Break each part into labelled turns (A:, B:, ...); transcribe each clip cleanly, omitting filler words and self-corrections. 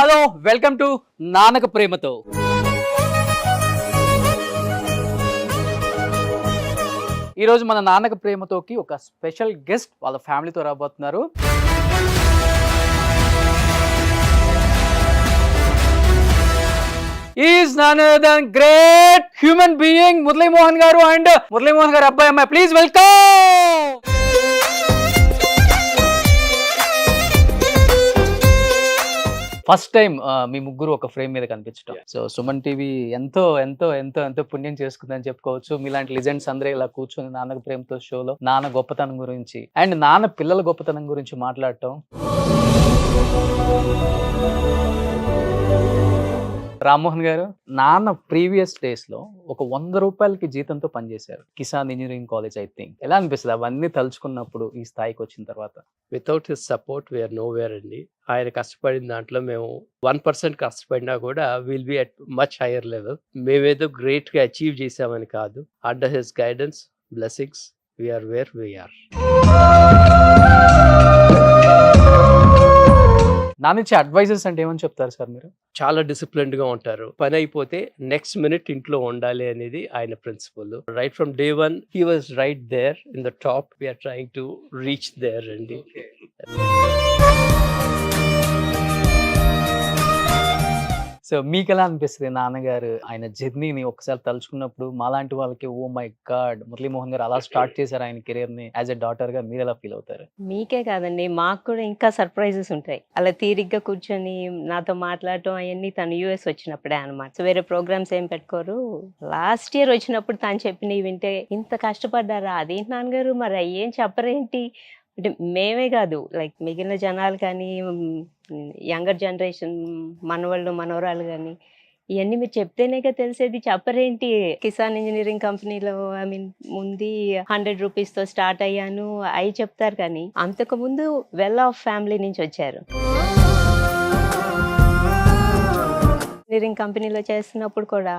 A: Hello welcome to నాన్నక ప్రేమతో. ఈరోజు మన నాన్నక ప్రేమతోకి ఒక స్పెషల్ గెస్ట్ వాళ్ళ ఫ్యామిలీతో రాబోతున్నారు. Is none other than great human being Murali Mohan garu and Murali Mohan garu అబ్బాయి అమ్మాయి. Please welcome. ఫస్ట్ టైం మీ ముగ్గురు ఒక ఫ్రేమ్ మీద కనిపించడం. సో సుమన్ టీవీ ఎంతో ఎంతో ఎంతో ఎంతో పుణ్యం చేసుకుందని చెప్పుకోవచ్చు. మీలాంటి లిజెండ్స్ అందరూ ఇలా కూర్చొని నాన్నక ప్రేమతో షోలో నాన్న గొప్పతనం గురించి అండ్ నాన్న పిల్లల గొప్పతనం గురించి మాట్లాడటం. రామ్మోహన్ గారు, నాన్న ప్రీవియస్ డేస్ లో ఒక 100 రూపాయలకి జీతంతో పనిచేశారు Kisan engineering college. I think ఎలా అనిపిస్తుంది అవన్నీ తలుచుకున్నప్పుడు ఈ స్థాయికి వచ్చిన తర్వాత?
B: Without his support we are nowhere అండి. ఆయన కష్టపడిన దాంట్లో మేము 1% కష్టపడినా కూడా will be at much higher level. మేమేదో గ్రేట్ గా అచీవ్ చేసామని కాదు. Under his guidance, blessings, we are where we are.
A: నానిచ్చే అడ్వైజెస్ అంటే ఏమని చెప్తారు సార్ మీరు?
B: చాలా డిసిప్లిన్డ్ గా ఉంటారు. పని అయిపోతే నెక్స్ట్ మినిట్ ఇంట్లో ఉండాలి అనేది ఆయన principle. Right from day 1 he was right there in the top. We are trying to reach there అండి.
A: సో మీకు ఎలా అనిపిస్తుంది నాన్నగారు ఆయన జర్నీని ఒకసారి తలుచుకున్నప్పుడు? మాలాంటి వాళ్ళకి ఓ మై గాడ్, మురళీమోహన్ గారు అలా స్టార్ట్ చేశారు ఆయన కెరీర్ ని. యాజ్ ఎ డాటర్ గా మీరు ఎలా ఫీల్ అవుతారు?
C: మీకే కాదండి, మాకు కూడా ఇంకా సర్ప్రైజెస్ ఉంటాయి. అలా తీరిగ్గా కూర్చొని నాతో మాట్లాడటం అవన్నీ తను యూఎస్ వచ్చినప్పుడే అనమాట. సో వేరే ప్రోగ్రామ్స్ ఏం పెట్టుకోరు. లాస్ట్ ఇయర్ వచ్చినప్పుడు తను చెప్పినవి వింటే ఇంత కష్టపడ్డారా, అదేంటి నాన్నగారు మరి ఏం చెప్పరేంటి అంటే మేమే కాదు, లైక్ మిగిలిన జనాలు కానీ యంగర్ జనరేషన్ మనవాళ్ళు మనవరాలు కానీ ఇవన్నీ మీరు చెప్తేనేగా తెలిసేది, చెప్పరేంటి? కిసాన్ ఇంజనీరింగ్ కంపెనీలో ఐ మీన్ ముందు 100 రూపీస్తో స్టార్ట్ అయ్యాను అవి చెప్తారు, కానీ అంతకుముందు వెల్ ఆఫ్ ఫ్యామిలీ నుంచి వచ్చారు. ఇంజనీరింగ్ కంపెనీలో చేస్తున్నప్పుడు కూడా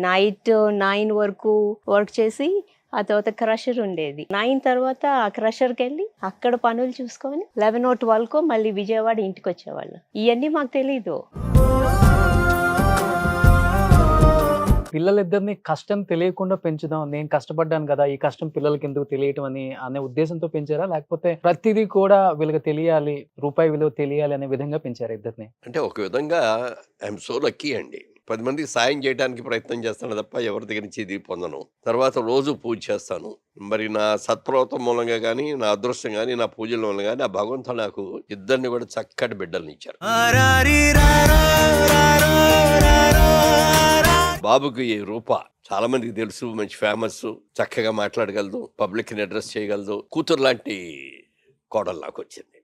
C: నైట్ 9 వరకు వర్క్ చేసి ఆ తర్వాత క్రషర్ ఉండేది. 9 తర్వాత ఆ క్రషర్కి వెళ్ళి అక్కడ పనులు చూసుకొని 11 or 12 మళ్ళీ విజయవాడ ఇంటికి వచ్చేవాళ్ళు. ఇవన్నీ మాకు తెలీదు.
A: పిల్లలిద్దరిని కష్టం తెలియకుండా పెంచుదాం, నేను కష్టపడ్డాను కదా ఈ కష్టం పిల్లలకి ఎందుకు తెలియటం అనే ఉద్దేశంతో పెంచారా, లేకపోతే ప్రతిదీ కూడా వీళ్ళకి తెలియాలి, రూపాయి విలువ తెలియాలి అనే విధంగా పెంచారా ఇద్దరిని?
D: అంటే ఒక విధంగా ఐఎమ్ సో లక్కీ అండి. 10 మందికి సాయం చేయడానికి ప్రయత్నం చేస్తాను తప్ప ఎవరి దగ్గర నుంచి ఇది పొందను. తర్వాత రోజు పూజ చేస్తాను. మరి నా సత్ప్రవర్తన మూలంగా కానీ, నా అదృష్టం కానీ, నా పూజల మూలంగా కానీ ఆ భగవంతుడు నాకు ఇద్దరిని కూడా చక్కటి బిడ్డల్ని ఇచ్చారు. బాబుకి రూప చాలా మందికి తెలుసు, మంచి ఫేమస్, చక్కగా మాట్లాడగలదు, పబ్లిక్ ని అడ్రస్ చేయగలదు. కూతురు లాంటి కోడలు నాకు వచ్చింది.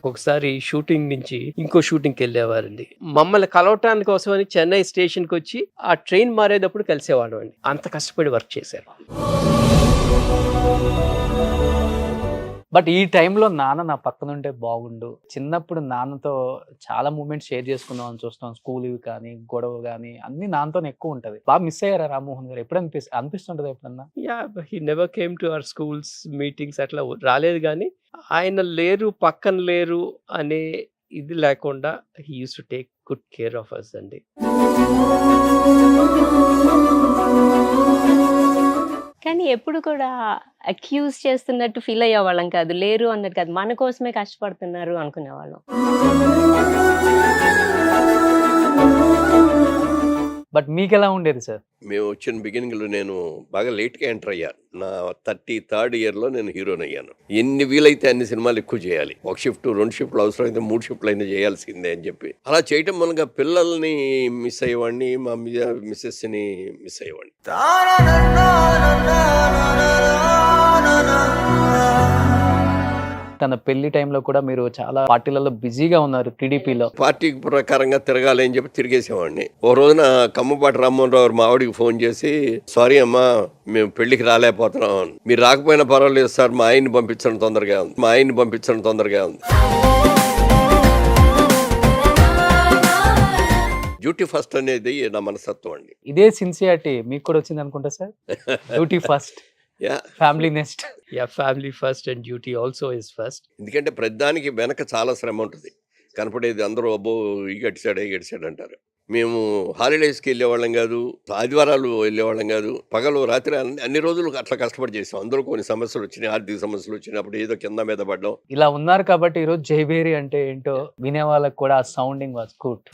B: ఒకసారి షూటింగ్ నుంచి ఇంకో షూటింగ్కి వెళ్ళేవారండి. మమ్మల్ని కలవటానికి కోసమని చెన్నై స్టేషన్కి వచ్చి ఆ ట్రైన్ మారేటప్పుడు కలిసేవాడు అండి. అంత కష్టపడి వర్క్ చేశారు.
A: బట్ ఈ టైంలో నాన్న నా పక్కన ఉంటే బాగుండు. చిన్నప్పుడు నాన్నతో చాలా మూమెంట్స్ షేర్ చేసుకుందాం అని చూస్తాం. స్కూల్ కానీ గొడవ కానీ అన్ని నాన్నతోనే ఎక్కువ ఉంటది. బాగా మిస్ అయ్యారా రామ్మోహన్ గారు? ఎప్పుడు అనిపిస్తుంటది ఎప్పుడన్నా?
B: Yeah, he never came to our schools meetings, అట్లా రాలేదు. కానీ ఆయన లేరు, పక్కన లేరు అనే ఇది లేకుండా he use to take good care of us అండి.
C: కానీ ఎప్పుడు కూడా అక్యూజ్ చేస్తున్నట్టు ఫీల్ అయ్యేవాళ్ళం కాదు, లేరు అన్నట్టు కాదు, మన కోసమే కష్టపడుతున్నారు అనుకునేవాళ్ళం.
A: బట్ మీకు ఎలా ఉండేది సార్?
D: మేము వచ్చిన బిగినింగ్లో నేను బాగా లేట్గా ఎంటర్ అయ్యాను. నా 33rd ఇయర్లో నేను హీరోని అయ్యాను. ఎన్ని వీలైతే అన్ని సినిమాలు ఎక్కువ చేయాలి. ఒక షిఫ్ట్ 2 షిఫ్ట్లు అవసరం అయితే 3 షిఫ్ట్లు అయినా చేయాల్సిందే అని చెప్పి అలా చేయటం మూలంగా పిల్లల్ని మిస్ అయ్యేవాడిని, మా మిస్సెస్ని మిస్ అయ్యేవాడిని.
A: తన పెళ్లి టైంలో కూడా మీరు చాలా పార్టీలలో బిజీగా ఉన్నారు. టీడీపీలో
D: పార్టీ ప్రకారంగా తిరగాలి అని చెప్పి తిరిగేసేవాడిని. ఓ రోజున కమ్మపాటి రామ్మోహన్ రావు మా ఆవిడికి ఫోన్ చేసి, సారీ అమ్మా మేము పెళ్లికి రాలేకపోతున్నాం, మీరు రాకపోయినా పర్వాలేదు సార్, మా ఆయన్ని పంపించడం తొందరగా ఉంది. డ్యూటీ ఫస్ట్ అనేది నా మనస్తత్వం అండి.
A: ఇదే సిన్సియారిటీ మీకు కూడా వచ్చింది అనుకుంటా sir. Duty first
D: yeah,
A: family next.
B: Family first and duty also is first.
D: ఎందుకంటే ప్రతిదానికి వెనక చాలా శ్రమ ఉంటుంది. కనపడేది అందరూ అబ్బో ఈ గడిచాడు అంటారు. మేము హాలిడేస్కి వెళ్ళేవాళ్ళం కాదు, ఆదివారాలు వెళ్ళేవాళ్ళం కాదు, పగలు రాత్రి అన్ని రోజులు అట్లా కష్టపడి చేసాం. అందులో కొన్ని సమస్యలు వచ్చినాయి, ఆర్థిక సమస్యలు వచ్చినప్పుడు ఏదో కింద మీద పడ్డాం.
A: ఇలా ఉన్నారు కాబట్టి ఈరోజు జైబేరి అంటే ఏంటో వినే వాళ్ళకి కూడా ఆ సౌండింగ్ వాజ్ గుడ్.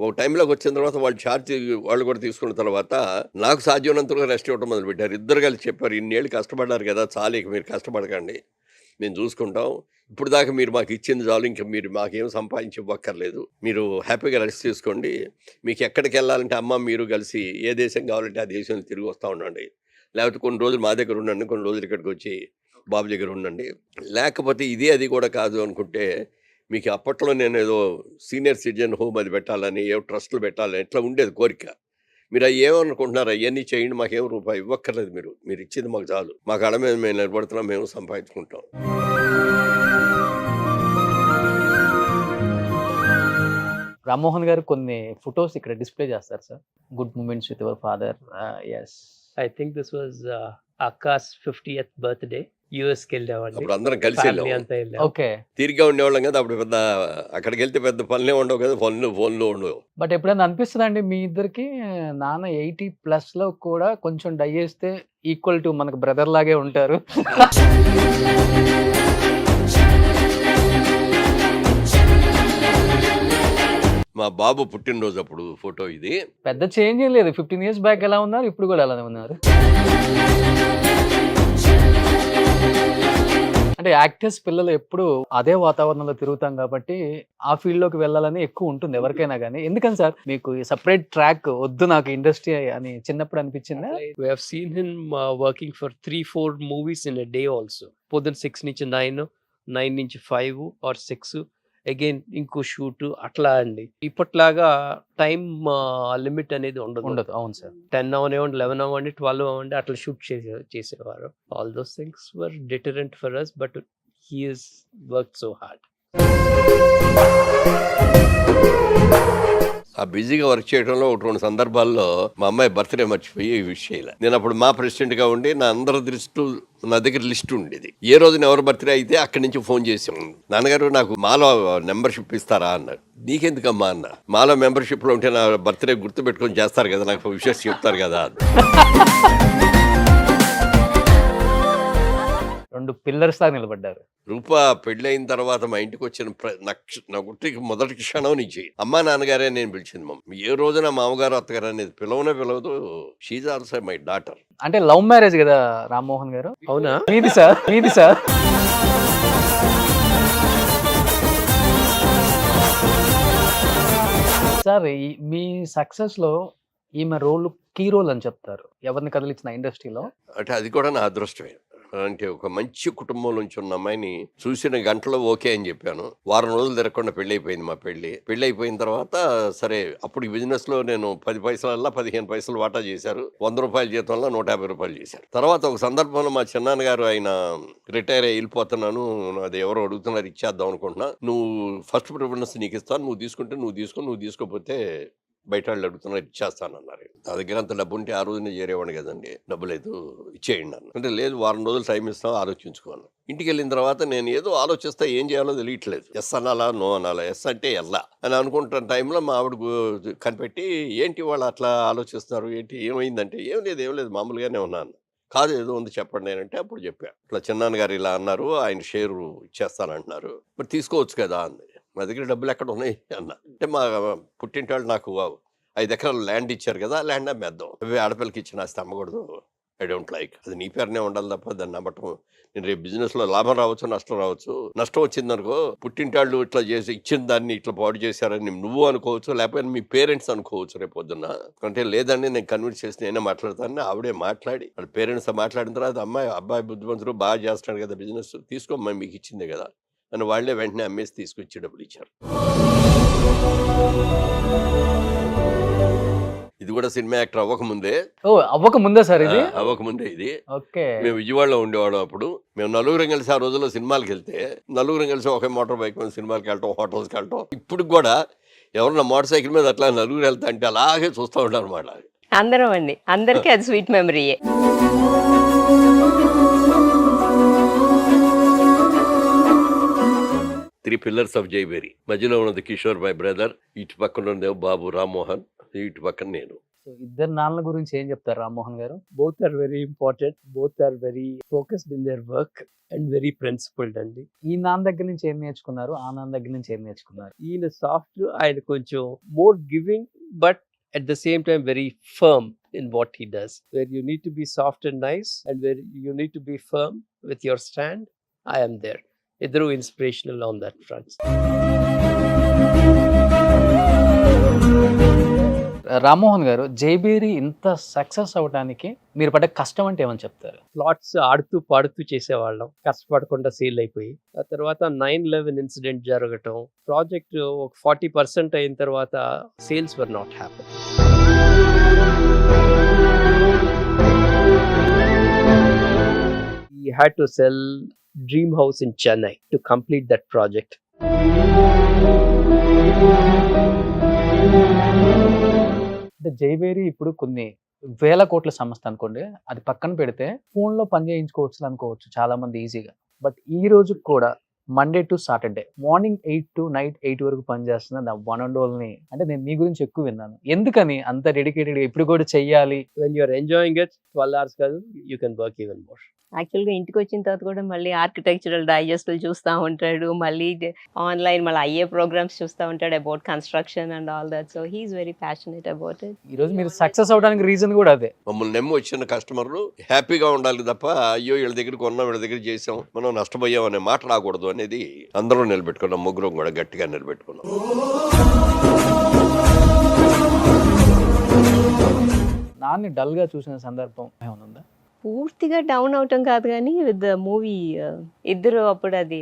D: ఒక టైంలోకి వచ్చిన తర్వాత వాళ్ళు కూడా తీసుకున్న తర్వాత నాకు సాధ్యమైనంతగా రెస్ట్ ఇవ్వడం మొదలుపెట్టారు. ఇద్దరు కలిసి చెప్పారు, ఇన్నేళ్ళు కష్టపడ్డారు కదా, చాలు ఇక మీరు కష్టపడకండి, మేము చూసుకుంటాం. ఇప్పుడు దాకా మీరు మాకు ఇచ్చింది చాలు, ఇంకా మీరు మాకేం సంపాదించి ఇవ్వక్కర్లేదు, మీరు హ్యాపీగా రెస్ట్ తీసుకోండి. మీకు ఎక్కడికి వెళ్ళాలంటే అమ్మ మీరు కలిసి ఏ దేశం కావాలంటే ఆ దేశం తిరిగి వస్తూ ఉండండి, లేకపోతే కొన్ని రోజులు మా దగ్గర ఉండండి, కొన్ని రోజులు ఇక్కడికి వచ్చి బాబు దగ్గర ఉండండి, లేకపోతే ఇది అది కూడా కాదు అనుకుంటే మీకు అప్పట్లో నేను ఏదో సీనియర్ సిటిజన్ హోమ్ అది పెట్టాలని, ఏవో ట్రస్టులు పెట్టాలని ఇట్లా ఉండేది కోరిక. మీరు అవి ఏమనుకుంటున్నారు, అవన్నీ చేయండి, మాకేం రూపాయి ఇవ్వక్కర్లేదు, మీరు ఇచ్చింది మాకు చాలు, మా కళ మీద మేము నిలబడుతున్నాం, మేము సంపాదించుకుంటాం.
A: రామ్మోహన్ గారు కొన్ని ఫొటోస్ ఇక్కడ డిస్ప్లే చేస్తారు sir, good moments with your father. Yes,
B: I think this was అక్కాస్ 50th బర్త్డే. యుఎస్కి వెళ్ళామండి,
D: అప్పుడు అందరం కలిసి
B: ఫ్యామిలీ
D: వెళ్ళాం.
B: అంతా వెళ్ళాం.
A: ఓకే.
D: తిరిగా ఉండేవాళ్ళం కదా అప్పుడు, పెద్ద అక్కడికి వెళ్తే పెద్ద పనులే ఉండవు కదా, ఫోన్లు ఉండవు.
A: బట్ ఎప్పుడైనా అనిపిస్తుందండి మీ ఇద్దరికి నాన్న 80+ లో కూడా కొంచెం డై చేస్తే ఈక్వల్ టు మనకు బ్రదర్ లాగే ఉంటారు?
D: మా బాబు పుట్టినరోజు అప్పుడు ఫోటో ఇది.
A: పెద్ద చేంజ్ ఏం లేదు, 15 years బ్యాక్ ఎలా ఉన్నారు ఇప్పుడు కూడా అలానే ఉన్నారు. అంటే యాక్టర్స్ పిల్లలు ఎప్పుడు అదే వాతావరణంలో తిరుగుతాం కాబట్టి ఆ ఫీల్డ్ లోకి వెళ్ళాలని ఎక్కువ ఉంటుంది ఎవరికైనా కానీ. ఎందుకని సార్ మీకు సపరేట్ ట్రాక్ వద్దు నాకు ఇండస్ట్రీ అని చిన్నప్పుడు అనిపించిందా?
B: We have seen him working for 3-4 movies in a day also. పొద్దున 6 నుంచి 9, 9 నుంచి 5 or 6, అగైన్ ఇంకో షూట్ అట్లా అండి. ఇప్పట్లాగా టైం లిమిట్ అనేది ఉండదు.
A: అవును సార్.
B: 10 అవనివ్వండి, 11 అవ్వండి, 12 అవ్వండి, అట్లా షూట్ చేసేవారు. All those things were deterrent for us, but he is work so hard.
D: ఆ బిజీగా వర్క్ చేయడంలో ఒక 2 సందర్భాల్లో మా అమ్మాయి బర్త్డే మర్చిపోయి విష్ చేయలే. నేను అప్పుడు మా ప్రెసిడెంట్గా ఉండి నా అందరి దృష్టి నా దగ్గర లిస్ట్ ఉండేది. ఏ రోజున ఎవరు బర్త్డే అయితే అక్కడి నుంచి ఫోన్ చేసాం, నాన్నగారు నాకు మాలో మెంబర్షిప్ ఇస్తారా అన్నారు. నీకెందుకమ్మా అన్న, మాలో మెంబర్షిప్లో ఉంటే నా బర్త్డే గుర్తు పెట్టుకొని చేస్తారు కదా, నాకు విషెస్ చెప్తారు కదా.
A: 2 పిల్లర్స్ లాగా నిలబడ్డారు.
D: రూపా పెళ్ళైన తర్వాత మా ఇంటికి వచ్చిన నా గుర్తుకి మొదటి క్షణం నుంచి అమ్మా నాన్నగారే నేను పిలిచింది. మమ్మీ ఏ రోజున మామగారు అత్తగారు అనేది పిలవదు. She's also my daughter.
A: అంటే లవ్ మ్యారేజ్ కదా రామ్మోహన్ గారు?
B: అవునా?
A: మీది సార్, మీది సార్. సార్ మీ సక్సెస్ లో ఈమె రోల్ కీ రోల్ అని చెప్తారు, ఎవరిని కదిలించిన ఇండస్ట్రీలో.
D: అంటే అది కూడా నా అదృష్టమే. అంటే ఒక మంచి కుటుంబం నుంచి ఉన్న అమ్మాయిని చూసిన గంటలో ఓకే అని చెప్పాను. వారం రోజులు తిరగకుండా పెళ్ళి అయిపోయింది. మా పెళ్ళి అయిపోయిన తర్వాత సరే, అప్పుడు ఈ బిజినెస్ లో నేను 10 పైసలల్లా 15 పైసలు వాటా చేశారు. 100 రూపాయల జీతంలో 150 రూపాయలు చేశారు. తర్వాత ఒక సందర్భంలో మా చిన్నాన్నగారు ఆయన రిటైర్ అయ్యి వెళ్ళిపోతున్నాను, అది ఎవరో అడుగుతున్నారు ఇచ్చేద్దాం అనుకుంటున్నా, నువ్వు ఫస్ట్ ప్రిఫరెన్స్ నీకు ఇస్తాను, నువ్వు తీసుకుంటే నువ్వు తీసుకో, నువ్వు తీసుకోపోతే బయట వాళ్ళు అడుగుతున్నారు ఇచ్చేస్తానన్నారు. నా దగ్గర అంత డబ్బు ఉంటే ఆ రోజునే చేరేవాడిని కదండి, డబ్బు లేదు ఇచ్చేయండి అన్న. అంటే లేదు, వారం రోజులు టైం ఇస్తాం ఆలోచించుకోను. ఇంటికి వెళ్ళిన తర్వాత నేను ఏదో ఆలోచిస్తా, ఏం చేయాలో తెలియట్లేదు. ఎస్ అనాలా నో అనాలా, ఎస్ అంటే ఎల్లా అని అనుకుంటున్న టైంలో మా ఆవిడ కనిపెట్టి ఏంటి వాళ్ళు అట్లా ఆలోచిస్తున్నారు, ఏంటి ఏమైందంటే ఏం లేదు మామూలుగానే ఉన్నాను. కాదు ఏదో ఉంది చెప్పండి నేనంటే అప్పుడు చెప్పా, ఇట్లా చిన్నాన్నగారు ఇలా అన్నారు, ఆయన షేరు ఇచ్చేస్తానంటున్నారు, మరి తీసుకోవచ్చు కదా అంది. మా దగ్గర డబ్బులు ఎక్కడ ఉన్నాయి అన్న. అంటే మా పుట్టింటి వాళ్ళు నాకు 5 ఎకరాలు ల్యాండ్ ఇచ్చారు కదా, ల్యాండ్ అమ్మేద్దాం, అవి ఆడపిల్లకి ఇచ్చిన ఆస్తి అమ్మకూడదు, ఐ డోంట్ లైక్, అది నీ పేరునే ఉండాలి తప్ప దాన్ని నమ్మటం. నేను రేపు బిజినెస్లో లాభం రావచ్చు, నష్టం రావచ్చు. నష్టం వచ్చిందనుకో, పుట్టింటాళ్ళు ఇట్లా చేసి ఇచ్చిన దాన్ని ఇట్లా పాడు చేశారని నువ్వు అనుకోవచ్చు, లేకపోతే మీ పేరెంట్స్ అనుకోవచ్చు రేపు పొద్దున్న. అంటే లేదండి నేను కన్విన్స్ చేసి నేనే మాట్లాడతాను. ఆవిడే మాట్లాడి వాళ్ళ పేరెంట్స్ మాట్లాడిన తర్వాత అబ్బాయి బుద్ధిమంతుడు బాగా చేస్తున్నాడు కదా బిజినెస్, తీసుకోమ్మా మీకు ఇచ్చిందే కదా అని వాళ్ళే వెంటనే అమ్మేసి తీసుకొచ్చి డబ్బులు ఇచ్చారు. ఇది కూడా సినిమా యాక్టర్ అవ్వకముందే.
A: అవ్వకముందే సార్ ఇది?
D: అవ్వకముందే ఇది.
A: ఓకే.
D: మేము విజయవాడలో ఉండేవాళ్ళం అప్పుడు. మేము నలుగురం కలిసి ఆ రోజుల్లో సినిమాలకు వెళ్తే నలుగురం కలిసి ఒకే మోటార్ బైక్ మీద సినిమాకి వెళ్ళటం, హోటల్స్కి వెళ్ళటం. ఇప్పుడు కూడా ఎవరన్నా మోటార్ సైకిల్ మీద అట్లా నలుగురు వెళ్తా అంటే అలాగే చూస్తూ ఉంటారు అనమాట.
C: అందరం అండి, అందరికీ అది స్వీట్ మెమరీయే.
D: త్రీ పిల్లర్స్ ఆఫ్ జైబేరి. మధ్యలో ఉన్నది కిషోర్ మై బ్రదర్, ఇటు పక్కన ఉన్నది బాబు రామ్మోహన్, ఇటు పక్కన నేను.
A: సో ఇద్దరు నాన్నల గురించి ఏం చెప్తారు Rammohan garu?
B: Both are very important, both are very focused in their work and very principled అండి.
A: ఈ నాన్న దగ్గర నుంచి ఏం నేర్చుకున్నారు, ఆ నాన్న దగ్గర నుంచి ఏం నేర్చుకున్నారు?
B: ఈయన సాఫ్ట్, ఆయన కొంచెం more giving but at the same time very firm in what he does. Where you need to be soft and nice and where you need to be firm with your stand, I am there. Idru inspirational on that front.
A: Rammohan గారు, జైబేరి ఇంత success అవడానికి మీరు పడ్డ కష్టం అంటే ఏమని చెప్తారు?
B: Plots ఆడుతూ పాడుతూ చేసేవాళ్ళం, కష్టపడకుండా సేల్ అయిపోయి. ఆ తర్వాత 9/11 ఇన్సిడెంట్ జరగటం, ప్రాజెక్ట్ ఒక 40% అయిన తర్వాత sales were not happy. We had to sell Dream House in Chennai to complete that project.
A: అంటే జైబేరి ఇప్పుడు కొన్ని వేల కోట్ల సంస్థ అనుకోండి, అది పక్కన పెడితే ఫోన్ లో పని చేయించుకోవచ్చు అనుకోవచ్చు చాలా మంది ఈజీగా. బట్ ఈ రోజు కూడా Monday to Saturday morning 8 to night 8 వరకు పనిచేస్తున్న నా వన్ అండ్ ఓన్లీ. అంటే నేను మీ గురించి ఎక్కువ విన్నాను. ఎందుకని అంత డెడికేటెడ్ ఇప్పుడు కూడా చెయ్యాలి?
B: When you are enjoying it 12 hours కాదు, you can work even more.
C: యాక్చువల్గా ఇంటికి వచ్చిన తర్వాత కూడా మళ్ళీ ఆర్కిటెక్చరల్ డైజెస్ట్లు చూస్తూ ఉంటాడు, మళ్ళీ ఆన్లైన్ మళ్ళీ అయ్యే ప్రోగ్రామ్స్ చూస్తూ ఉంటాడు about construction and all that. So he is very passionate about it.
A: ఈ రోజు మీరు సక్సెస్ అవడానికి రీజన్ కూడా అదే.
D: మమ్మల్ని నమ్మి వచ్చిన కస్టమర్లు హ్యాపీగా ఉండాలి తప్ప అయ్యో వీళ్ళ దగ్గర కొన్నాం, వీళ్ళ దగ్గర చేసాం, మనం నష్టపోయాం అనే మాట రాకూడదు అనేది అందరూ నిలబెట్టుకున్నాం. ముగ్గురం కూడా గట్టిగా నిలబెట్టుకున్నాం.
A: నాన్ని డల్ గా చూసిన సందర్భం ఏమైనా ఉందా?
C: పూర్తిగా డౌన్ అవటం కాదు కానీ విత్ ద మూవీ ఇద్దరు అప్పుడు అది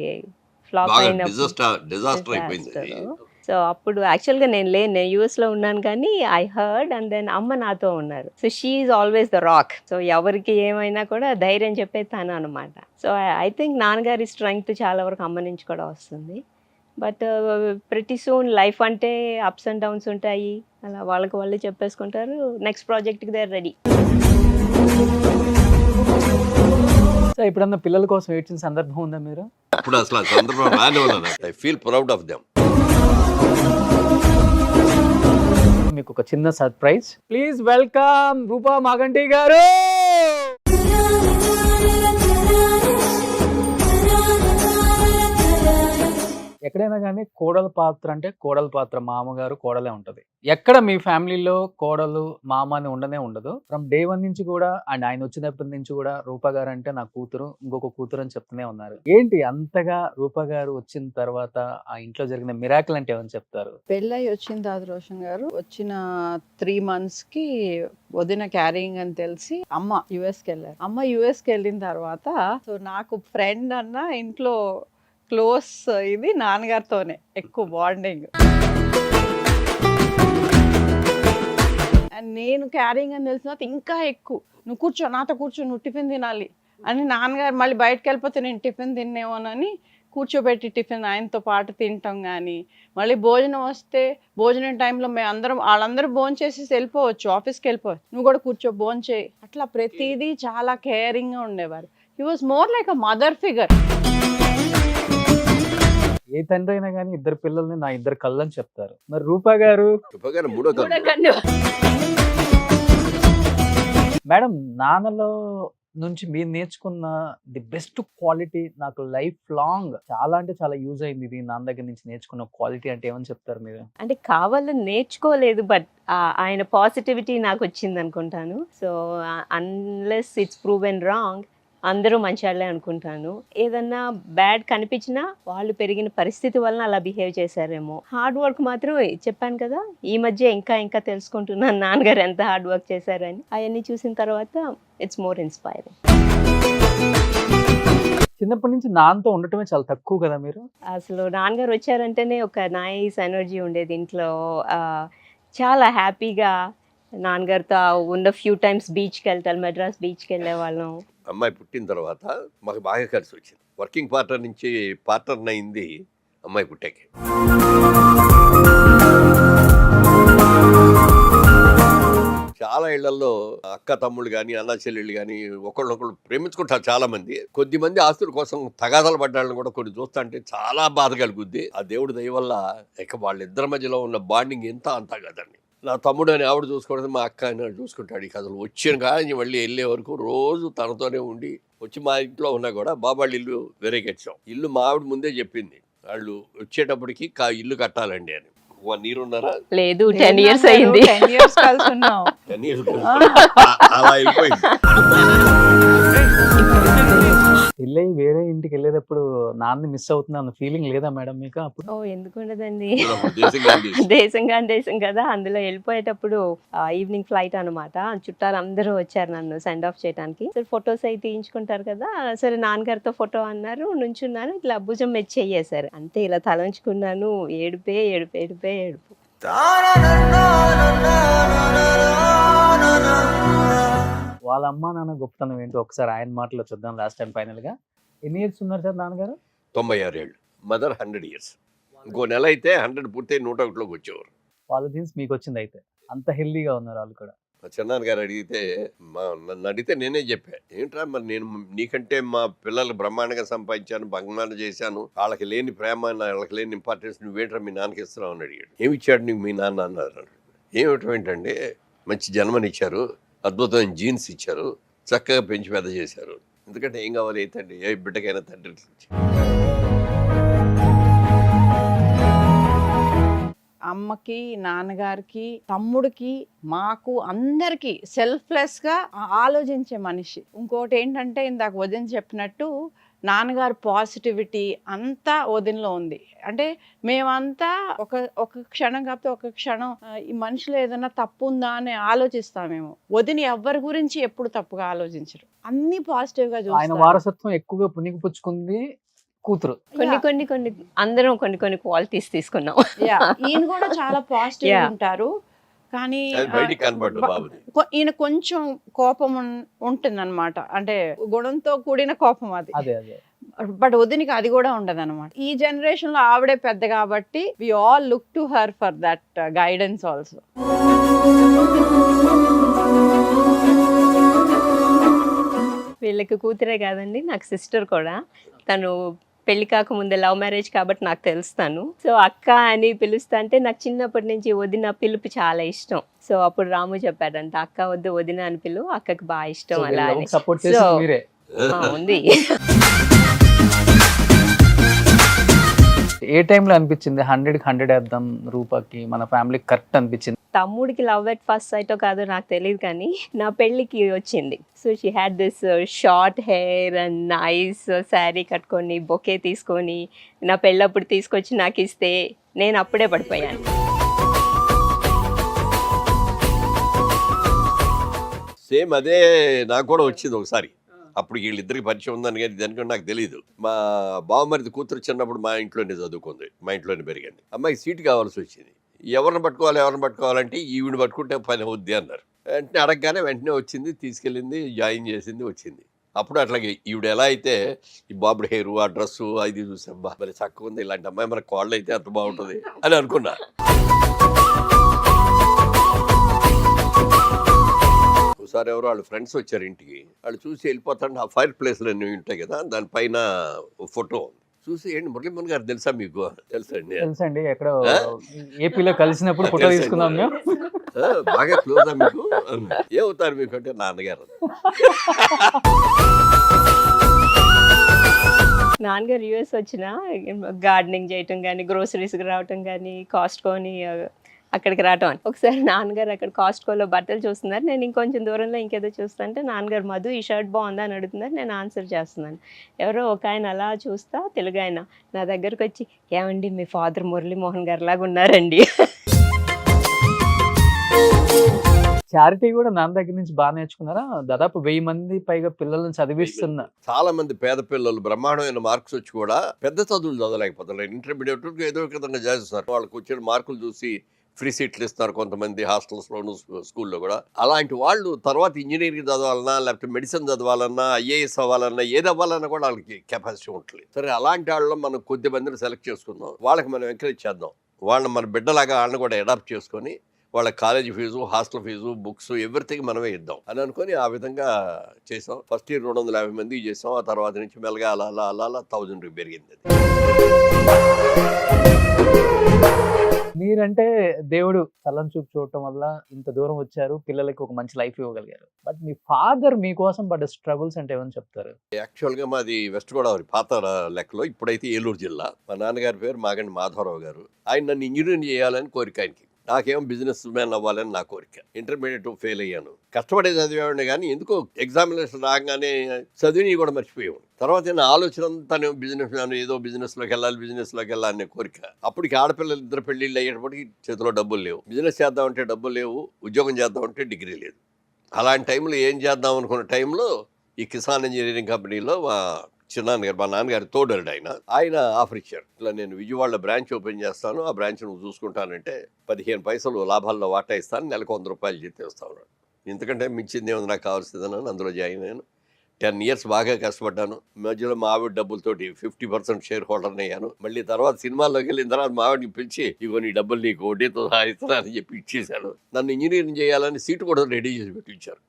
C: ఫ్లాప్
D: బాగా
C: అయినప్పుడు
D: డిజాస్టర్ అయిపోయింది అది.
C: సో అప్పుడు యాక్చువల్గా నేను యూఎస్లో ఉన్నాను కానీ ఐ హర్డ్ అండ్ దెన్ అమ్మ నాతో ఉన్నారు. So she is always the rock. So ఎవరికి ఏమైనా కూడా ధైర్యం చెప్పేది తను అనమాట. సో ఐ థింక్ నాన్నగారి స్ట్రెంగ్త్ చాలా వరకు అమ్మ నుంచి కూడా వస్తుంది. బట్ ప్రతి సూన్ లైఫ్ అంటే అప్స్ అండ్ డౌన్స్ ఉంటాయి, అలా వాళ్ళకి వాళ్ళు చెప్పేసుకుంటారు. నెక్స్ట్ ప్రాజెక్ట్కి దే ఆర్ రెడీ.
A: సో ఎప్పుడన్నా పిల్లల కోసం ఏడ్చిన సందర్భం ఉందా మీరు?
D: అప్పుడు అసలు ఆ సందర్భం రాని వాళ్ళని I feel proud of them.
A: మీకు ఒక చిన్న సర్ప్రైజ్. ప్లీజ్ వెల్కమ్ రూపా మాగంటి గారు. ఎక్కడైనా కానీ కోడల పాత్ర అంటే కోడల పాత్ర మామగారు కోడలే ఉంటది. ఎక్కడ మీ ఫ్యామిలీలో కోడలు మామ అని ఉండనే ఉండదు. ఫ్రమ్ డే 1 నుంచి కూడా అండ్ ఆయన వచ్చినప్పటి నుంచి కూడా రూపా గారు అంటే నా కూతురు, ఇంకొక కూతురు అని చెప్తూనే ఉన్నారు. ఏంటి అంతగా రూపా గారు వచ్చిన తర్వాత ఆ ఇంట్లో జరిగిన మిరాకిల్ అంటే ఏమని చెప్తారు?
E: పెళ్ళై వచ్చిన తర్వాత రోషన్ గారు వచ్చిన 3 months కి వదిన క్యారింగ్ అని తెలిసి అమ్మ యుఎస్కి వెళ్ళారు. అమ్మ యుఎస్కి వెళ్ళిన తర్వాత సో నాకు ఫ్రెండ్ అన్న ఇంట్లో క్లోజ్ ఇది నాన్నగారితోనే ఎక్కువ బాండింగ్. అండ్ నేను క్యారింగ్ అని తెలిసిన తర్వాత ఇంకా ఎక్కువ నువ్వు కూర్చో, నాతో కూర్చో, నువ్వు టిఫిన్ తినాలి అని నాన్నగారు మళ్ళీ బయటకు వెళ్ళిపోతే నేను టిఫిన్ తిన్నేమోనని కూర్చోబెట్టి టిఫిన్ ఆయనతో పాటు తింటాం. కానీ మళ్ళీ భోజనం వస్తే భోజనం టైంలో మేము అందరం వాళ్ళందరూ భోజనం చేసేసి వెళ్ళిపోవచ్చు, ఆఫీస్కి వెళ్ళిపోవచ్చు, నువ్వు కూడా కూర్చో భోజనం చేయి. అట్లా ప్రతిదీ చాలా కేరింగ్గా ఉండేవారు. He was more like a mother figure.
A: ఏ తండ్రి అయినా కానీ ఇద్దరు పిల్లల్ని నా ఇద్దరు కళ్ళు అని చెప్తారు. మరి రూపా గారు
D: మూడో కన్ను.
A: మేడం, నాన్నలో నుంచి మీరు నేర్చుకున్న ది బెస్ట్ క్వాలిటీ, నాకు లైఫ్ లాంగ్ చాలా అంటే చాలా యూజ్ అయింది ఇది నాన్న దగ్గర నుంచి నేర్చుకున్న క్వాలిటీ అంటే ఏమని చెప్తారు మీరు?
C: అంటే కావాలని నేర్చుకోలేదు, బట్ ఆయన పాజిటివిటీ నాకు వచ్చింది అనుకుంటాను. So unless it's proven wrong అందరూ మంచివాళ్ళే అనుకుంటాను. ఏదన్నా బ్యాడ్ కనిపించినా వాళ్ళు పెరిగిన పరిస్థితి వలన అలా బిహేవ్ చేశారేమో. హార్డ్ వర్క్ మాత్రం చెప్పాను కదా, ఈ మధ్య ఇంకా ఇంకా తెలుసుకుంటున్నాను నాన్నగారు ఎంత హార్డ్ వర్క్ చేశారని. అవన్నీ చూసిన తర్వాత ఇట్స్ మోర్ ఇన్స్పైరింగ్.
A: చిన్నప్పటి నుంచి నాన్నతో ఉండటమే చాలా తక్కువ కదా మీరు?
C: అసలు నాన్నగారు వచ్చారంటేనే ఒక నైస్ ఎనర్జీ ఉండేది ఇంట్లో. చాలా హ్యాపీగా నాన్నగారితో ఉన్న ఫ్యూ టైమ్స్ బీచ్కి వెళ్తారు, మెడ్రాస్ బీచ్కి వెళ్ళే వాళ్ళం.
D: అమ్మాయి పుట్టిన తర్వాత మాకు బాగా కలిసి వచ్చింది. వర్కింగ్ పార్ట్నర్ నుంచి పార్ట్నర్ అయింది అమ్మాయి పుట్టాకే. చాలా ఇళ్లలో అక్క తమ్ముళ్ళు కానీ అన్న చెల్లెళ్ళు కానీ ఒకళ్ళొకళ్ళు ప్రేమించుకుంటారు చాలా మంది. కొద్ది మంది ఆస్తుల కోసం తగాదాలు పడ్డాళ్ళని కూడా కొన్ని చూస్తా అంటే చాలా బాధ కలుగుద్ది. ఆ దేవుడి దయ వల్ల ఇక వాళ్ళిద్దరి మధ్యలో ఉన్న బాండింగ్ ఎంత అంతా కదండి. నా తమ్ముడు అని ఆవిడ చూసుకోవడం, మా అక్క అని చూసుకుంటాడు. ఇక అసలు వచ్చిన కానీ మళ్ళీ వెళ్ళే వరకు రోజు తనతోనే ఉండి వచ్చి మా ఇంట్లో ఉన్నా కూడా బాబాళ్ళ ఇల్లు వేరే కట్టాం. ఇల్లు మా ఆవిడ ముందే చెప్పింది, వాళ్ళు వచ్చేటప్పటికి ఇల్లు కట్టాలండి అని. 1 year ఉన్నారా?
C: లేదు 10 years అయింది.
E: 10 years కలిసి ఉన్నాం.
D: 10 years అలా అయిపోయింది.
A: పెళ్ళయి వేరే ఇంటికి వెళ్ళేటప్పుడు నాన్న మిస్ అవుతున్నా అన్న ఫీలింగ్ లేదా మేడం మీకు అప్పుడు?
C: ఓ ఎందుకు ఉండదండి,
D: దేశంగా
C: దేశం కదా. అందులో వెళ్ళిపోయేటప్పుడు ఈవినింగ్ ఫ్లైట్ అనమాట. చుట్టాలు అందరూ వచ్చారు నన్ను సెండ్ ఆఫ్ చేయడానికి. సరే ఫొటోస్ అయితే తీయించుకుంటారు కదా, సరే నాన్నగారితో ఫోటో అన్నారు, నుంచున్నాను, ఇట్లా భుజం మెచ్చి చెయ్యేశారు. అంతే ఇలా తలంచుకున్నాను. ఏడుపే ఏడుపు ఏడుపే ఏడుపు.
A: వాళ్ళ అమ్మా నాన్న గొప్పతనం ఏంటో ఒకసారి ఆయన మాటలో చూద్దాం లాస్ట్ టైం ఫైనల్ గా. ఎన్ని ఇయర్స్ ఉన్నారు సార్ నాన్నగారు?
D: 96 ఏళ్ళు. Mother 100 years. ఇంకో నెల అయితే 100 పూర్తి 101లోకి వచ్చేవారు.
A: వాళ్ళ జీన్స్ మీకు వచ్చింది అయితే, అంత హెల్దీగా ఉన్నారు వాళ్ళు కూడా.
D: మా చిన్నాన్నగారు అడిగితే నన్ను అడిగితే నేనే చెప్పా, ఏంట్రా మరి నేను నీకంటే మా పిల్లలు బ్రహ్మాండంగా సంపాదించాను, బహుమానం చేశాను, వాళ్ళకి లేని ప్రేమ వాళ్ళకి లేని ఇంపార్టెన్స్ నువ్వేంట్రా మీ నాన్నకి ఇస్తున్నావు అని అడిగాడు. ఏమి ఇచ్చాడు నీకు మీ నాన్న అన్నారు. ఏమిటం ఏంటంటే మంచి జన్మనిచ్చారు, అద్భుతమైన జీన్స్ ఇచ్చారు, చక్కగా పెంచి పెద్ద చేశారు, ఎందుకంటే ఏం కావాలి అయితే అండి ఏ బిడ్డకైనా తండ్రి.
E: అమ్మకి, నాన్నగారికి, తమ్ముడికి, మాకు అందరికి సెల్ఫ్లెస్ గా ఆలోచించే మనిషి. ఇంకోటి ఏంటంటే ఇందాక వదిన చెప్పినట్టు నాన్నగారు పాజిటివిటీ అంతా వదినలో ఉంది. అంటే మేమంతా ఒక క్షణం కాకపోతే ఒక క్షణం ఈ మనిషిలో ఏదైనా తప్పు ఉందా అని ఆలోచిస్తామేమో. వదిన ఎవరి గురించి ఎప్పుడు తప్పుగా ఆలోచించరు, అన్ని పాజిటివ్ గా
A: ఆయన
E: చూస్తారు.
A: వారసత్వం ఎక్కువగా పుణికిపుచ్చుకుంది కూతురు.
C: కొన్ని అందరం కొన్ని క్వాలిటీస్ తీసుకున్నాం.
E: ఈయన కూడా చాలా పాజిటివ్ ఉంటారు, కానీ
D: బయటికి కనబడ్డు బాబుది.
E: ఈయన కొంచెం కోపం ఉంటుంది అనమాట, అంటే గుణంతో కూడిన కోపం అది.
A: అదే అదే.
E: బట్ వదినికి అది కూడా ఉండదు అనమాట. ఈ జనరేషన్ లో ఆవిడే పెద్ద కాబట్టి we all look to her for that guidance also.
C: వీళ్ళకి కూతురే కాదండి, నాకు సిస్టర్ కూడా. తను పెళ్లి కాకముందే లవ్ మ్యారేజ్ కాబట్టి నాకు తెలుస్తాను. సో అక్క అని పిలుస్తా అంటే నాకు చిన్నప్పటి నుంచి వదిన పిలుపు చాలా ఇష్టం. సో అప్పుడు రాము చెప్పాడంట, అక్క వద్దు వదిన అని పిలు, అక్కకి బాగా ఇష్టం అలా అని.
A: సపోర్ట్ చేసి
C: So,
A: మీరే
C: ఉంది.
A: ఏ టైంలో అనిపించింది 100కి 100 వేద్దాం రూపాకి, మన ఫ్యామిలీకి కరెక్ట్ అనిపించింది?
C: తమ్ముడికి లవ్ ఎట్ ఫస్ట్ సైటో కాదో నాకు తెలియదు, కానీ నా పెళ్ళికి వచ్చింది. So she had this short hair and nice sari కట్టుకొని బొకే తీసుకొని నా పెళ్ళప్పుడు తీసుకొచ్చి నాకు ఇస్తే నేను అప్పుడే పడిపోయాను.
D: సేమ్ అదే నాకు కూడా వచ్చింది ఒకసారి. అప్పుడు వీళ్ళిద్దరికి పరిచయం ఉందని కానీ దానికంటే నాకు తెలియదు. మా బావమరిది కూతురు చిన్నప్పుడు మా ఇంట్లోనే చదువుకుంది, మా ఇంట్లోనే పెరిగింది. అమ్మాయికి సీట్ కావాల్సి వచ్చింది. ఎవరిని పట్టుకోవాలంటే ఈవిడ పట్టుకుంటే పని అవుద్ది అన్నారు. వెంటనే అడగగానే వెంటనే వచ్చింది, తీసుకెళ్ళింది, జాయిన్ చేసింది, వచ్చింది. అప్పుడు అట్లాగే ఈవిడ ఎలా అయితే ఈ బాబుడు హెయిర్, ఆ డ్రెస్సు అది చూసాబ్బా మరి చక్కగా ఉంది, ఇలాంటి అమ్మాయి మన కోళ్ళు అయితే అంత బాగుంటుంది అని అనుకున్నా. ఒకసారి ఎవరో వాళ్ళ ఫ్రెండ్స్ వచ్చారు ఇంటికి, వాళ్ళు చూసి వెళ్ళిపోతాంటే ఆ ఫైర్ ప్లేస్లు అన్నీ ఉంటాయి కదా, దానిపైన ఫోటో చూసి, ఏంటి మురళీమోహన్ గారు తెలుసా మీకు? తెలుసండి.
A: తెలుసండి, ఎక్కడో ఏపీలో కలిసినప్పుడు ఫోటో తీసుకున్నాం మేము.
D: బాగా క్లోజా మీకు? ఏమవుతారు మీకు అంటే నాన్నగారు.
C: నాన్నగారు యూఎస్ వచ్చిన గార్డెనింగ్ చేయటం కానీ, గ్రోసరీస్కి రావటం కానీ, కాస్ట్కోని అక్కడికి రావటం అని. ఒకసారి నాన్నగారు అక్కడ కాస్ట్కోలో బట్టలు చూస్తున్నారు, నేను ఇంకొంచెం దూరంలో ఇంకేదో చూస్తుంటే నాన్నగారు మధు ఈ షర్ట్ బాగుందా అని అడుగుతున్నారు, నేను ఆన్సర్ చేస్తున్నాను. ఎవరో ఒక ఆయన అలా చూస్తా, తెలుగు ఆయన నా దగ్గరకు వచ్చి, ఏమండి మీ ఫాదర్ మురళీమోహన్ గారు లాగా ఉన్నారండి.
A: చారిటీ కూడా నాన్న దగ్గర నుంచి బాగా నేర్చుకున్నారా? దాదాపు 1000 మంది పైగా పిల్లలను చదివిస్తున్నా.
D: చాలా మంది పేద పిల్లలు బ్రహ్మాండమైన మార్క్స్ వచ్చి కూడా పెద్ద చదువులు చదవలేకపోతున్నారు. ఇంటర్మీడియట్ ఏదో విధంగా చేస్తున్నారు. వాళ్ళకి వచ్చిన మార్కులు చూసి ఫ్రీ సీట్లు ఇస్తున్నారు కొంతమంది హాస్టల్స్లోను, స్కూల్లో కూడా. అలాంటి వాళ్ళు తర్వాత ఇంజనీరింగ్ చదవాలన్నా, లేకపోతే మెడిసిన్ చదవాలన్నా, ఐఏఎస్ అవ్వాలన్నా, ఏది అవ్వాలన్నా కూడా వాళ్ళకి కెపాసిటీ ఉంటుంది. సరే, అలాంటి వాళ్ళలో మనం కొద్ది మందిని సెలెక్ట్ చేసుకుందాం, వాళ్ళకి మనం ఎంకరేజ్ చేద్దాం, వాళ్ళని మన బిడ్డలాగా వాళ్ళని కూడా అడాప్ట్ చేసుకొని వాళ్ళ college fees, hostel fees, books, everything మనమే ఇద్దాం అని అనుకుని ఆ విధంగా చేసాం. ఫస్ట్ ఇయర్ 250 మందికి చేసాం. ఆ తర్వాత నుంచి మెల్లగా అలా అలా అలా అలా 1000 పెరిగింది.
A: మీరంటే దేవుడు చల్లని చూపు చూడటం వల్ల ఇంత దూరం వచ్చారు, పిల్లలకి ఒక మంచి లైఫ్ ఇవ్వగలిగారు. బట్ మీ ఫాదర్ మీకోసం పడ్డ స్ట్రగుల్స్ అంటే ఏమని చెప్తారు?
D: యాక్చువల్గా మాది వెస్ట్ గోదావరి పాత లెక్కలో, ఇప్పుడైతే ఏలూరు జిల్లా. మా నాన్నగారి పేరు మాగండి మాధవరావు గారు. ఆయన నన్ను ఇంజనీరింగ్ చేయాలని కోరిక ఆయనకి. నాకేమో బిజినెస్ మ్యాన్ అవ్వాలని నా కోరిక. ఇంటర్మీడియట్ ఫెయిల్ అయ్యాను. కష్టపడే చదివేవాడిని కానీ ఎందుకో ఎగ్జామినేషన్ రాగానే చదివిని కూడా మర్చిపోయాను. తర్వాత నేను ఆలోచన అంతా బిజినెస్ మ్యాన్, ఏదో బిజినెస్లోకి వెళ్ళాలనే కోరిక. అప్పటికి ఆడపిల్లలు 2 పెళ్ళిళ్ళు అయ్యేటప్పటికి చేతిలో డబ్బులు లేవు. బిజినెస్ చేద్దామంటే డబ్బులు లేవు, ఉద్యోగం చేద్దామంటే డిగ్రీ లేదు. అలాంటి టైంలో ఏం చేద్దాం అనుకున్న టైంలో ఈ కిసాన్ ఇంజనీరింగ్ కంపెనీలో మా చిన్నాన్నగారు, మా నాన్నగారి తోడరుడు ఆయన ఆఫర్ ఇచ్చారు. ఇట్లా నేను విజయవాడలో బ్రాంచ్ ఓపెన్ చేస్తాను, ఆ బ్రాంచ్ నువ్వు చూసుకుంటానంటే 15 పైసలు లాభాల్లో వాటా ఇస్తాను, నెలకు 100 రూపాయలు జీతం. ఇంతకంటే మించింది ఏముంది నాకు కావాల్సిందని అందులో జాయిన్ అయ్యాను. 10 ఇయర్స్ బాగా కష్టపడ్డాను. మధ్యలో మా ఆవిడ డబ్బులతోటి 50% షేర్ హోల్డర్ని అయ్యాను. మళ్ళీ తర్వాత సినిమాల్లోకి వెళ్ళిన తర్వాత మా ఆవిడని పిలిచి ఇగో నీ డబ్బులు నీకు వడ్డీతో సహాయిస్తున్నా అని చెప్పి ఇచ్చేశాను. నన్ను ఇంజనీరింగ్ చేయాలని సీటు కూడా రెడీ చేసి పెట్టించారు.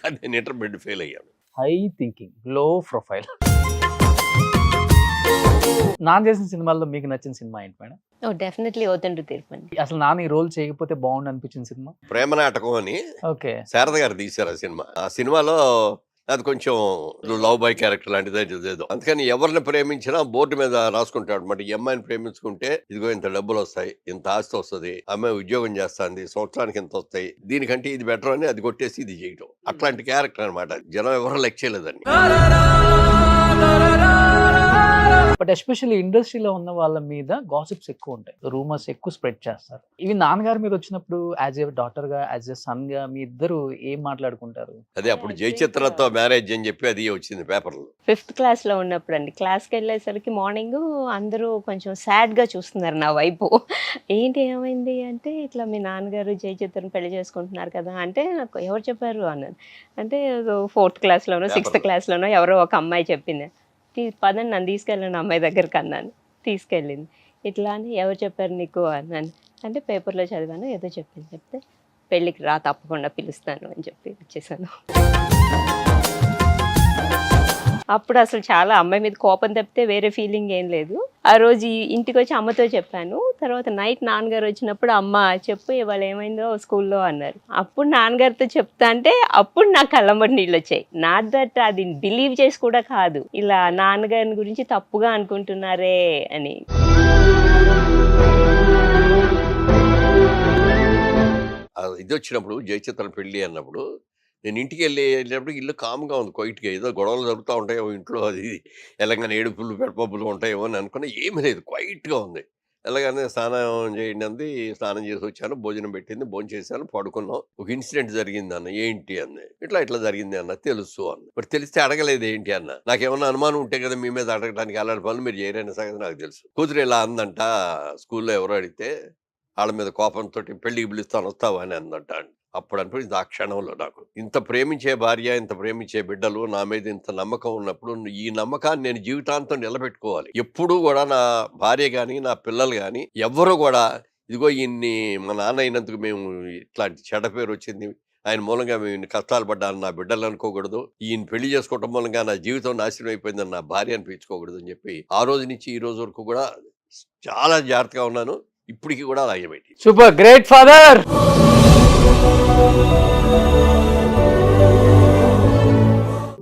D: కానీ నేను ఇంటర్మీడియట్ ఫెయిల్ అయ్యాను.
A: High thinking, low profile. నాన్న చేసిన సినిమాల్లో మీకు నచ్చిన సినిమా ఏంటి మేడం?
C: ఓ డెఫినెట్లీ ఓతండ్రు తిరుపతి.
A: అసలు నాన్న ఈ రోల్ చేయకపోతే బాగుండు అనిపించిన సినిమా?
D: ప్రేమ నాటకం అని
A: ఓకే,
D: శారద గారు తీశారు ఆ సినిమా. ఆ సినిమాలో అది కొంచెం లవ్ బాయ్ క్యారెక్టర్ లాంటిది ఏదో. అందుకని ఎవరిని ప్రేమించినా బోర్డు మీద రాసుకుంటాడు అనమాట. ఈ అమ్మాయిని ప్రేమించుకుంటే ఇదిగో ఇంత డబ్బులు వస్తాయి, ఇంత ఆస్తి వస్తుంది, అమ్మాయి ఉద్యోగం చేస్తుంది, సంవత్సరానికి ఇంత వస్తాయి, దీనికంటే ఇది బెటర్ అని అది కొట్టేసి ఇది చేయటం. అట్లాంటి క్యారెక్టర్ అనమాట. జనం ఎవరు లెక్క చేయలేదండి.
A: బట్ ఎస్పెషల్లీ ఇండస్ట్రీలో ఉన్న వాళ్ళ మీద గాసిప్స్ ఎక్కువ ఉంటాయి, రూమర్స్ ఎక్కువ స్ప్రెడ్ చేస్తారు. ఇవి నాన్నగారి మీద వచ్చినప్పుడు యాజ్ ఏ డాటర్ గా, యాజ్ ఏ సన్ గా మీ ఇద్దరు ఏం మాట్లాడుకుంటారు?
D: అదే అప్పుడు జయచిత్రతో మ్యారేజ్ అని చెప్పి అది వచ్చింది పేపర్లో.
C: 5th క్లాస్లో ఉన్నప్పుడు అండి. క్లాస్కి వెళ్ళేసరికి మార్నింగ్ అందరూ కొంచెం సాడ్గా చూస్తున్నారు నా వైపు. ఏంటి ఏమైంది అంటే, ఇట్లా మీ నాన్నగారు జయచిత్రను పెళ్లి చేసుకుంటున్నారు కదా అంటే, నాకు ఎవరు చెప్పారు అన్నాను. అంటే 4th క్లాస్లోనో 6th క్లాస్లోనో ఎవరో ఒక అమ్మాయి చెప్పింది. పదండి నన్ను తీసుకెళ్ళండి అమ్మాయి దగ్గరికి అన్నాను. తీసుకెళ్ళింది. ఇట్లా అని ఎవరు చెప్పారు నీకు అన్నాను. అంటే పేపర్లో చదివాను, ఏదో చెప్పింది. చెప్తే పెళ్ళికి రా తప్పకుండా పిలుస్తాను అని చెప్పి వచ్చేసాను. అప్పుడు అసలు చాలా అమ్మాయి మీద కోపం తప్పితే వేరే ఫీలింగ్ ఏం లేదు. ఆ రోజు ఇంటికి వచ్చి అమ్మతో చెప్పాను. తర్వాత నైట్ నాన్నగారు వచ్చినప్పుడు అమ్మ చెప్పు ఇవాళ ఏమైందో స్కూల్లో అన్నారు. అప్పుడు నాన్నగారితో చెప్తా అంటే అప్పుడు నాకు కళ్ళంబడి నీళ్ళు వచ్చాయి. నాట్ దట్ అది బిలీవ్ చేసి కూడా కాదు, ఇలా నాన్నగారిని గురించి తప్పుగా అనుకుంటున్నారే అని.
D: ఇది వచ్చినప్పుడు జయచిత్ర పెళ్ళి అన్నప్పుడు నేను ఇంటికి వెళ్ళేటప్పుడు ఇల్లు కామ్గా ఉంది, క్వైట్గా. ఏదో గొడవలు జరుగుతూ ఉంటాయేమో ఇంట్లో, అది ఎలాగని ఏడుపులు పెడపబ్బులు ఉంటాయేమో అని అనుకున్నా. ఏమీ లేదు, క్వైట్గా ఉంది. ఎలాగనే స్నానం చేయండి అంది. స్నానం చేసి వచ్చాను, భోజనం పెట్టింది, భోజనం చేశాను, పడుకున్నాం. ఒక ఇన్సిడెంట్ జరిగింది అన్న. ఏంటి అంది. ఇట్లా జరిగింది అన్న. తెలుసు అన్న. మరి తెలిస్తే అడగలేదు ఏంటి అన్న. నాకేమన్నా అనుమానం ఉంటే కదా మీ మీద అడగడానికి, అలాంటి పనులు మీరు చేయరనే సంగతి నాకు తెలుసు. కూతురు ఇలా అందంట, స్కూల్లో ఎవరో అడిగితే వాళ్ళ మీద కోపంతో పెళ్లికి పిలుస్తాను వస్తావా అని అందంట. అప్పుడు అనిపించింది ఆ క్షణంలో నాకు, ఇంత ప్రేమించే భార్య, ఇంత ప్రేమించే బిడ్డలు, నా మీద ఇంత నమ్మకం ఉన్నప్పుడు ఈ నమ్మకాన్ని నేను జీవితాంతం నిలబెట్టుకోవాలి. ఎప్పుడూ కూడా నా భార్య కానీ, నా పిల్లలు కానీ ఎవ్వరూ కూడా ఇదిగో ఈయన్ని మా నాన్న అయినందుకు మేము ఇట్లాంటి చెడ్డ పేరు వచ్చింది, ఆయన మూలంగా మేము ఇన్ని కష్టాలు పడ్డాను నా బిడ్డలు అనుకోకూడదు, ఈయన పెళ్లి చేసుకోవటం మూలంగా నా జీవితం నాశనం అయిపోయిందని నా భార్య అనిపించుకోకూడదు అని చెప్పి ఆ రోజు నుంచి ఈ రోజు వరకు కూడా చాలా జాగ్రత్తగా ఉన్నాను. ఇప్పటికి కూడా అలాగే పెట్టి.
A: Super, great father.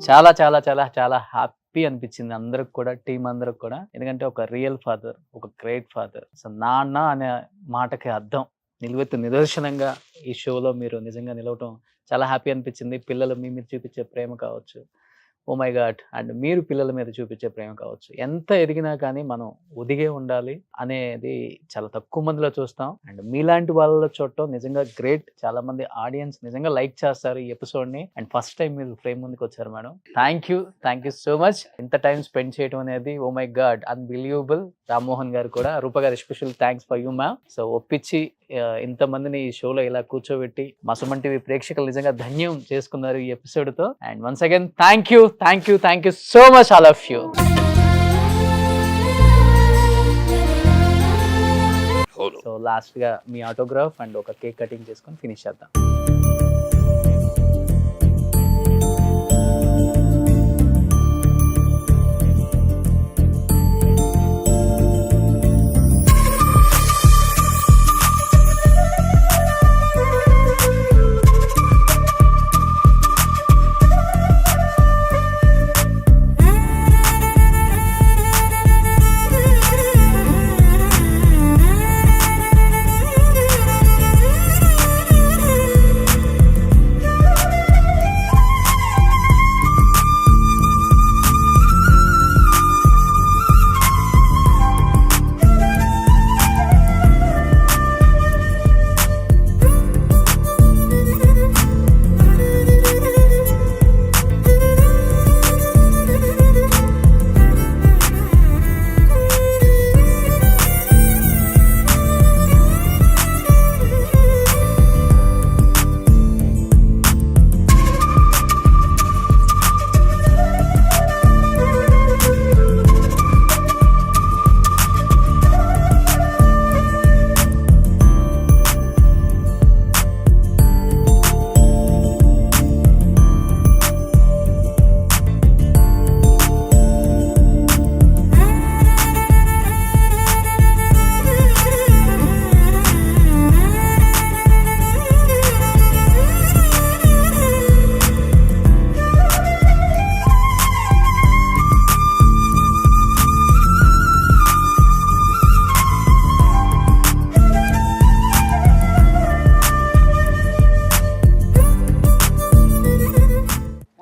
A: చాలా చాలా చాలా చాలా హ్యాపీ అనిపించింది అందరికి కూడా, టీం అందరికి కూడా. ఎందుకంటే ఒక రియల్ ఫాదర్, ఒక గ్రేట్ ఫాదర్. అసలు నాన్న అనే మాటకి అర్థం నిలువెత్తు నిదర్శనంగా ఈ షోలో మీరు నిజంగా నిలవటం చాలా హ్యాపీ అనిపించింది. పిల్లలు మీ మీద చూపించే ప్రేమ కావచ్చు, ఓ మై గాడ్, అండ్ మీరు పిల్లల మీద చూపించే ప్రేమ కావచ్చు. ఎంత ఎదిగినా కానీ మనం ఒదిగే ఉండాలి అనేది చాలా తక్కువ మందిలో చూస్తాం. అండ్ మీలాంటి వాళ్ళ చూడటం నిజంగా గ్రేట్. చాలా మంది ఆడియన్స్ నిజంగా లైక్ చేస్తారు ఈ ఎపిసోడ్ని. అండ్ ఫస్ట్ టైం మీరు ఫ్రేమ్ ముందుకు వచ్చారు madam. Thank you so much. ఇంత టైం స్పెండ్ చేయడం అనేది oh my god unbelievable. Rammohan garu కూడా, Roopa garu special thanks for you ma'am. So ఒప్పించి ఇంతమందిని ఈ షోలో ఇలా కూర్చోబెట్టి మా సుమన్ టీవీ ప్రేక్షకులు నిజంగా ధన్యం చేసుకున్నారు ఈ ఎపిసోడ్తో. And once again thank you so much all of you.
D: అవును.
A: సో లాస్ట్ గా మీ ఆటోగ్రాఫ్ అండ్ ఒక కేక్ కటింగ్ చేసుకొని ఫినిష్ చేద్దాం.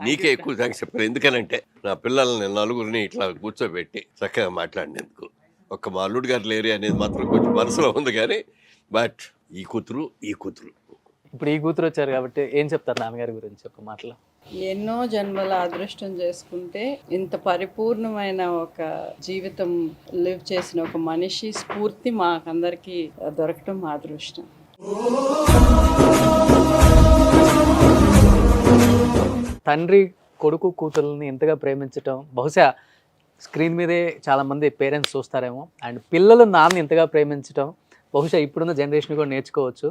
D: నీకే ఎక్కువ థ్యాంక్స్ చెప్పాను. ఎందుకనంటే నా పిల్లల్ని నలుగురిని ఇట్లా కూర్చోబెట్టి చక్కగా మాట్లాడినందుకు. ఒక్క మా అల్లుడు గారు లేరు అనేది మాత్రం కొంచెం మనసులో ఉంది, కానీ బట్ ఈ కూతురు
A: ఇప్పుడు ఈ కూతురు వచ్చారు కాబట్టి ఏం చెప్తారు నాన్నగారి గురించి ఒక మాటలో?
E: ఎన్నో జన్మల అదృష్టం చేసుకుంటే ఇంత పరిపూర్ణమైన ఒక జీవితం లివ్ చేసిన ఒక మనిషి స్ఫూర్తి మాకందరికి దొరకటం మా అదృష్టం.
A: తండ్రి కొడుకు కూతుర్ని ఎంతగా ప్రేమించటం బహుశా స్క్రీన్ మీదే చాలామంది పేరెంట్స్ చూస్తారేమో. అండ్ పిల్లలు నాన్న ఎంతగా ప్రేమించటం బహుశా ఇప్పుడున్న జనరేషన్ కూడా నేర్చుకోవచ్చు.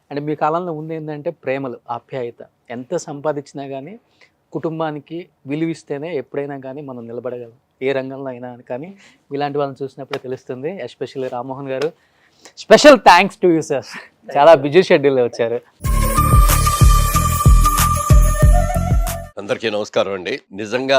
A: అండ్ మీ కాలంలో ఉంది ఏంటంటే ప్రేమలు, ఆప్యాయత. ఎంత సంపాదించినా కానీ కుటుంబానికి విలువిస్తేనే ఎప్పుడైనా కానీ మనం నిలబడగలం, ఏ రంగంలో అయినా కానీ. ఇలాంటి వాళ్ళని చూసినప్పుడే తెలుస్తుంది. ఎస్పెషల్లీ రామ్మోహన్ గారు, special thanks to you sir. చాలా బిజీ షెడ్యూల్లో వచ్చారు.
D: అందరికీ నమస్కారం అండి. నిజంగా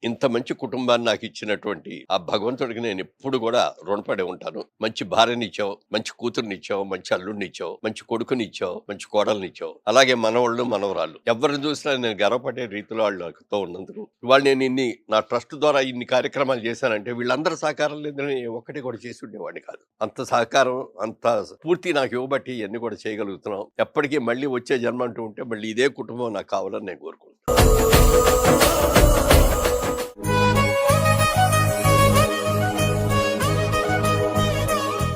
D: ఇంత మంచి కుటుంబాన్ని నాకు ఇచ్చినటువంటి ఆ భగవంతుడికి నేను ఎప్పుడు కూడా రుణపడి ఉంటాను. మంచి భార్యనిచ్చావు, మంచి కూతుర్నిచ్చావు, మంచి అల్లుడినిచ్చావు, మంచి కొడుకునిచ్చావు, మంచి కోడల్నిచ్చావు, అలాగే మనవాళ్ళు మనవరాళ్ళు. ఎవరిని చూసినా నేను గర్వపడే రీతిలో వాళ్ళతో ఉన్నందుకు ఇవాళ నేను నా ట్రస్ట్ ద్వారా ఇన్ని కార్యక్రమాలు చేశానంటే వీళ్ళందరూ సహకారం లేదని ఒకటి కూడా చేసి ఉండేవాడిని కాదు. అంత సహకారం, అంత పూర్తి నాకు ఇవ్వబట్టి ఇవన్నీ కూడా చేయగలుగుతున్నాం. ఎప్పటికీ మళ్ళీ వచ్చే జన్మ అంటూ ఉంటే మళ్ళీ ఇదే కుటుంబం నాకు కావాలని నేను కోరుకుంటున్నాను.